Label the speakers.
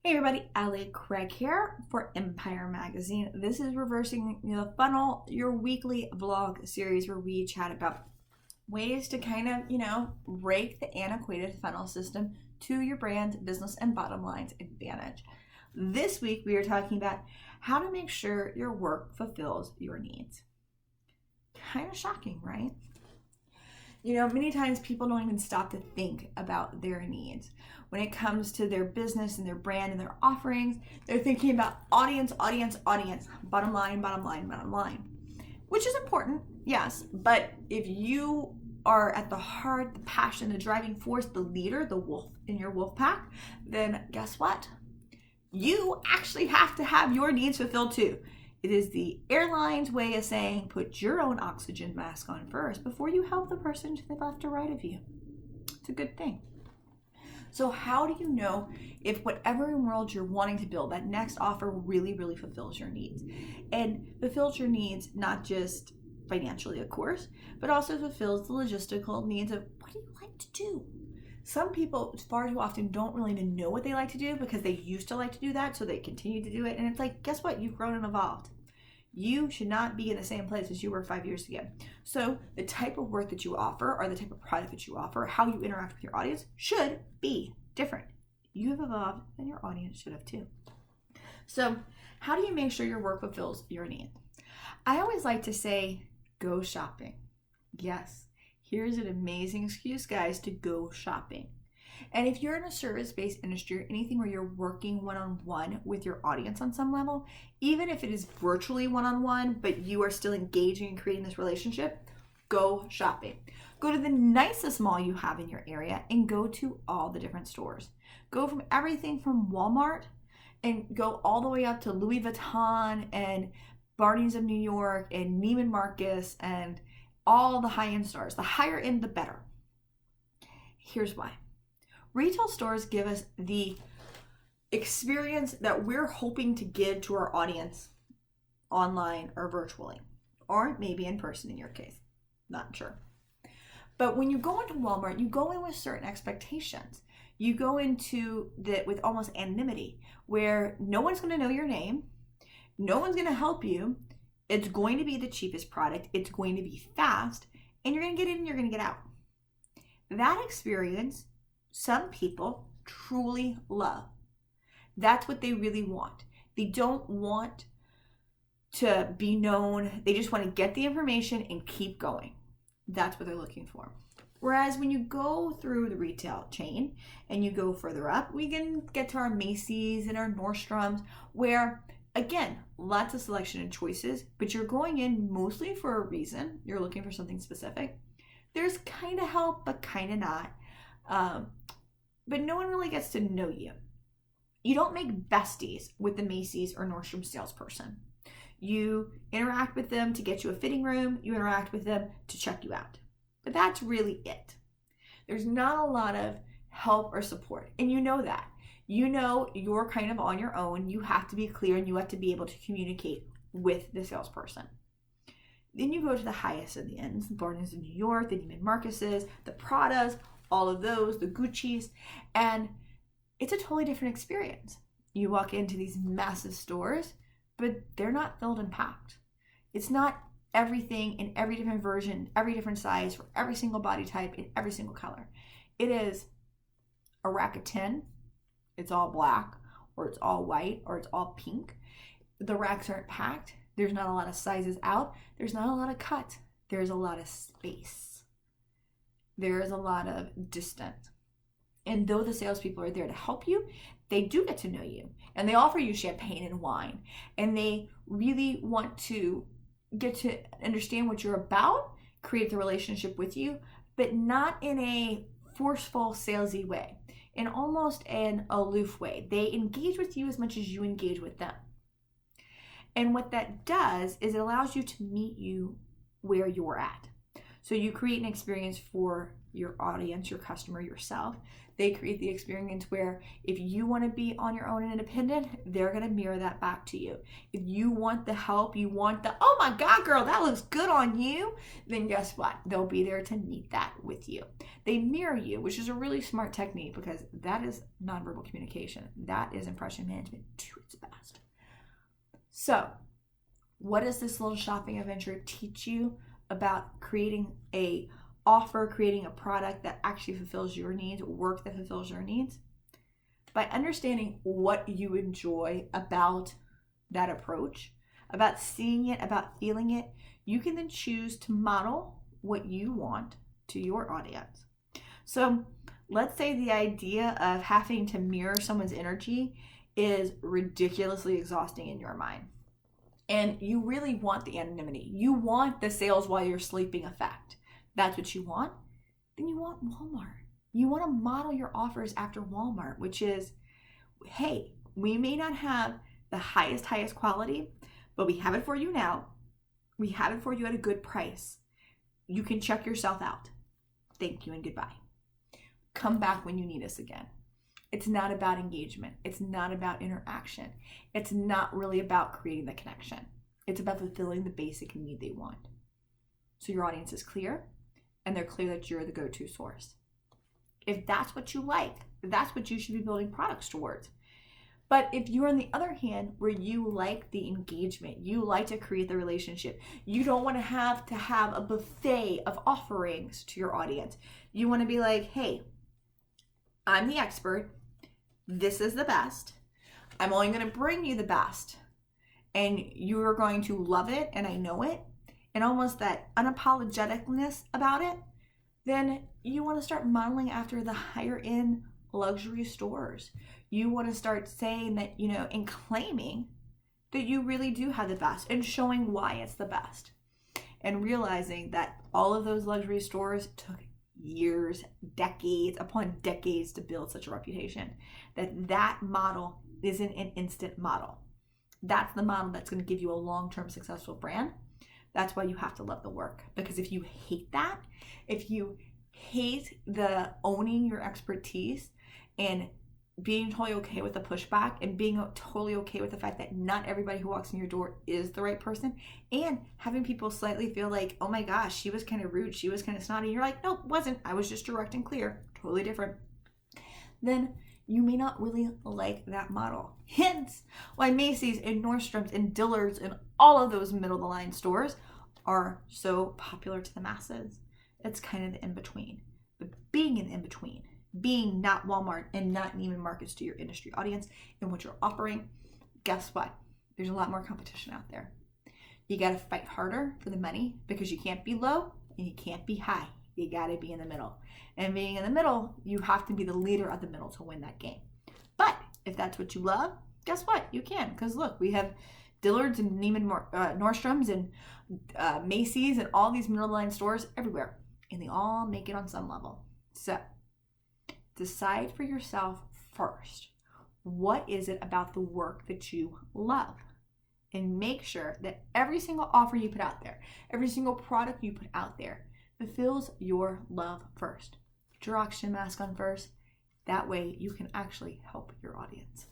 Speaker 1: Hey everybody, Allie Craig here for EmpiHER magazine. This is Reversing the Funnel, your weekly vlog series where we chat about ways to kind of, rake the antiquated funnel system to your brand, business, and bottom line's advantage. This week we are talking about how to make sure your work fulfills your needs. Kind of shocking, right? Many times people don't even stop to think about their needs. When it comes to their business and their brand and their offerings, they're thinking about audience, bottom line, which is important, yes. But if you are at the heart, the passion, the driving force, the leader, the wolf in your wolf pack, then guess what? You actually have to have your needs fulfilled too. It is the airline's way of saying, put your own oxygen mask on first before you help the person to the left or right of you. It's a good thing. So how do you know if whatever world you're wanting to build, that next offer really, really fulfills your needs? And fulfills your needs not just financially, of course, but also fulfills the logistical needs of what do you like to do? Some people far too often don't really even know what they like to do because they used to like to do that, so they continue to do it. And it's like, guess what? You've grown and evolved. You should not be in the same place as you were 5 years ago. So the type of work that you offer or the type of product that you offer, how you interact with your audience should be different. You have evolved and your audience should have too. So how do you make sure your work fulfills your needs? I always like to say, go shopping. Yes. Here's an amazing excuse, guys, to go shopping. And if you're in a service-based industry or anything where you're working one-on-one with your audience on some level, even if it is virtually one-on-one, but you are still engaging and creating this relationship, go shopping. Go to the nicest mall you have in your area and go to all the different stores. Go from everything from Walmart and go all the way up to Louis Vuitton and Barney's of New York and Neiman Marcus and all the high-end stores. The higher end, the better. Here's why. Retail stores give us the experience that we're hoping to give to our audience online or virtually, or maybe in person in your case. Not sure. But when you go into Walmart, you go in with certain expectations. You go into that with almost anonymity, where no one's going to know your name, no one's going to help you. It's going to be the cheapest product. It's going to be fast, and you're going to get in and you're going to get out. That experience, some people truly love. That's what they really want. They don't want to be known. They just want to get the information and keep going. That's what they're looking for. Whereas when you go through the retail chain and you go further up, we can get to our Macy's and our Nordstroms, where again, lots of selection and choices, but you're going in mostly for a reason. You're looking for something specific. There's kind of help, but kind of not. But no one really gets to know you. You don't make besties with the Macy's or Nordstrom salesperson. You interact with them to get you a fitting room. You interact with them to check you out. But that's really it. There's not a lot of help or support, and you know that. You know you're kind of on your own. You have to be clear and you have to be able to communicate with the salesperson. Then you go to the highest of the ends, the Barney's of New York, the Neiman Marcus's, the Pradas, all of those, the Gucci's, and it's a totally different experience. You walk into these massive stores, but they're not filled and packed. It's not everything in every different version, every different size, for every single body type, in every single color. It is a rack of 10. It's all black, or it's all white, or it's all pink. The racks aren't packed. There's not a lot of sizes out. There's not a lot of cut. There's a lot of space. There is a lot of distance. And though the salespeople are there to help you, they do get to know you. And they offer you champagne and wine. And they really want to get to understand what you're about, create the relationship with you, but not in a forceful, salesy way. In almost an aloof way. They engage with you as much as you engage with them. And what that does is it allows you to meet you where you're at. So you create an experience for your audience, your customer, yourself. They create the experience where if you want to be on your own and independent, they're going to mirror that back to you. If you want the help, you want the, oh my God, girl, that looks good on you, then guess what? They'll be there to meet that with you. They mirror you, which is a really smart technique because that is nonverbal communication. That is impression management to its best. So, what does this little shopping adventure teach you about creating a offer, creating a product that actually fulfills your needs, work that fulfills your needs? By understanding what you enjoy about that approach, about seeing it, about feeling it, you can then choose to model what you want to your audience. So let's say the idea of having to mirror someone's energy is ridiculously exhausting in your mind. And you really want the anonymity. You want the sales while you're sleeping effect. That's what you want. Then you want Walmart. You want to model your offers after Walmart, which is, hey, we may not have the highest quality, but we have it for you now. We have it for you at a good price. You can check yourself out. Thank you and goodbye. Come back when you need us again. It's not about engagement. It's not about interaction. It's not really about creating the connection. It's about fulfilling the basic need they want. So your audience is clear, and they're clear that you're the go-to source. If that's what you like, that's what you should be building products towards. But if you're on the other hand, where you like the engagement, you like to create the relationship, you don't want to have a buffet of offerings to your audience. You want to be like, hey, I'm the expert. This is the best. I'm only going to bring you the best. And you are going to love it, and I know it. And almost that unapologeticness about it, then you want to start modeling after the higher end luxury stores. You want to start saying that, and claiming that you really do have the best and showing why it's the best. And realizing that all of those luxury stores took years, decades upon decades to build such a reputation. That model isn't an instant model. That's the model that's going to give you a long-term successful brand. That's why you have to love the work. Because if you hate that, if you hate the owning your expertise and being totally okay with the pushback and being totally okay with the fact that not everybody who walks in your door is the right person, and having people slightly feel like, oh my gosh, she was kind of rude, she was kind of snotty, you're like, nope, wasn't, I was just direct and clear, totally different, then you may not really like that model. Hence why Macy's and Nordstrom's and Dillard's and all of those middle of the line stores are so popular to the masses. It's kind of the in-between. But being in in-between, being not Walmart and not Neiman Marcus to your industry audience and what you're offering, guess what? There's a lot more competition out there. You got to fight harder for the money because you can't be low and you can't be high. You got to be in the middle. And being in the middle, you have to be the leader of the middle to win that game. But if that's what you love, guess what? You can. Because look, we have Dillard's and Nordstrom's and Macy's and all these middle line stores everywhere. And they all make it on some level. So decide for yourself first. What is it about the work that you love? And make sure that every single offer you put out there, every single product you put out there, fulfills your love first. Put your oxygen mask on first. That way you can actually help your audience.